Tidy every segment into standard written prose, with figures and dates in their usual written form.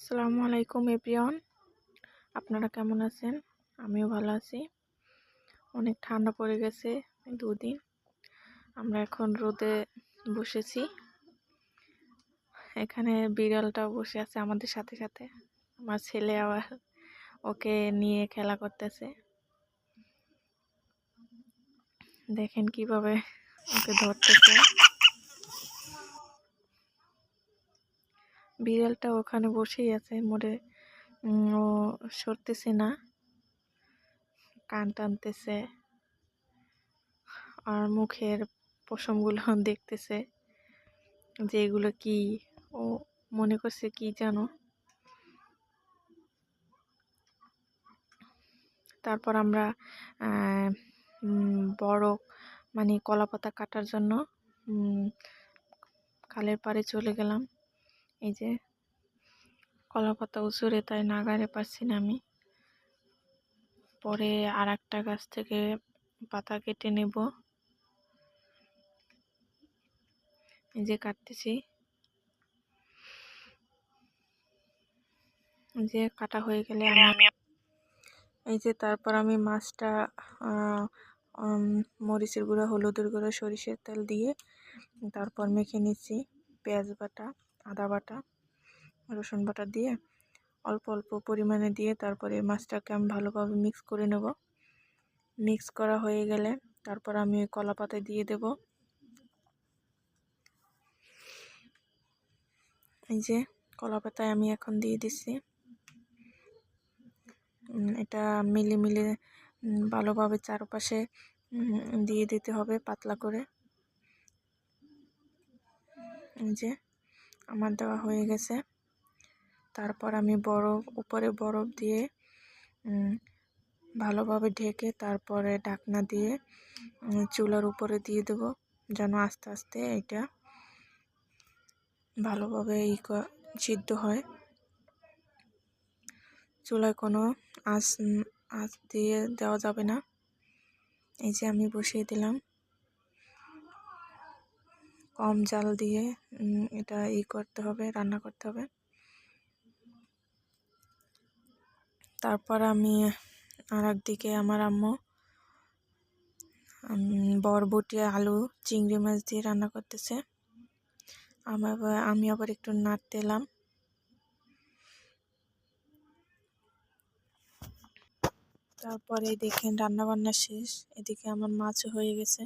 আসসালামু আলাইকুম এভরিওয়ান, আপনারা কেমন আছেন? আমিও ভালো আছি। অনেক ঠান্ডা পড়ে গেছে দুদিন। আমরা এখন রোদে বসেছি। এখানে বিড়ালটাও বসে আছে আমাদের সাথে সাথে। আমার ছেলে আবার ওকে নিয়ে খেলা করতেছে। দেখেন কিভাবে ওকে ধরতেছে। বিড়ালটা ওখানে বসেই আছে, ও সরতেছে না, কান টানতেছে আর মুখের পশমগুলো দেখতেছে যে এগুলো কি। ও মনে করছে কি জানো। তারপর আমরা বড় কলাপাতা কাটার জন্য খালের পাড়ে চলে গেলাম। এই যে কলাপাতা উচুরে, তাই নাগারে পারছি না আমি। পরে আর একটা গাছ থেকে পাতা কেটে নেব। এই যে কাটতেছি, যে কাটা হয়ে গেলে আমি এই যে তারপর আমি মাছটা মরিচের গুঁড়া, হলুদের গুঁড়া, সরিষার তেল দিয়ে তারপর মেখে নিচ্ছি। পেঁয়াজ বাটা, আদা বাটা, রসুন বাটা দিয়ে অল্প অল্প পরিমাণে দিয়ে তারপরে মাছটাকে আমি ভালোভাবে মিক্স করে নেব। মিক্স করা হয়ে গেলে তারপর আমি ওই কলা পাতায় দিয়ে দেব। এই যে কলা পাতায় আমি এখন দিয়ে দিচ্ছি। এটা মিলে ভালোভাবে চারপাশে দিয়ে দিতে হবে পাতলা করে। এই যে আমার দেওয়া হয়ে গেছে। তারপর আমি উপরে বরফ দিয়ে ভালোভাবে ঢেকে তারপরে ঢাকনা দিয়ে চুলার উপরে দিয়ে দেব, যেন আস্তে আস্তে এটা ভালোভাবে সিদ্ধ হয়। চুলায় কোনো আঁচ দিয়ে দেওয়া যাবে না। এই যে আমি বসিয়ে দিলাম, কম জাল দিয়ে এটা করতে হবে, রান্না করতে হবে। তারপর আমি আর একদিকে আমার আম্মু বরবটি, আলু, চিংড়ি মাছ দিয়ে রান্না করতেছে। আমি আবার একটু নাড়তে এলাম। তারপরে দেখেন রান্না বান্না শেষ। এদিকে আমার মাছও হয়ে গেছে।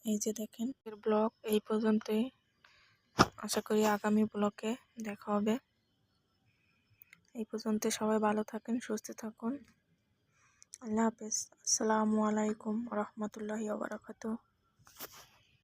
এই যে দেখেন, ব্লগ এই পর্যন্তই। আশা করি আগামী ব্লগে দেখা হবে। এই পর্যন্ত সবাই ভালো থাকেন, সুস্থ থাকুন। আল্লাহ হাফেজ। আসসালামু আলাইকুম রহমতুল্লাহি ওয়া বারাকাতুহু।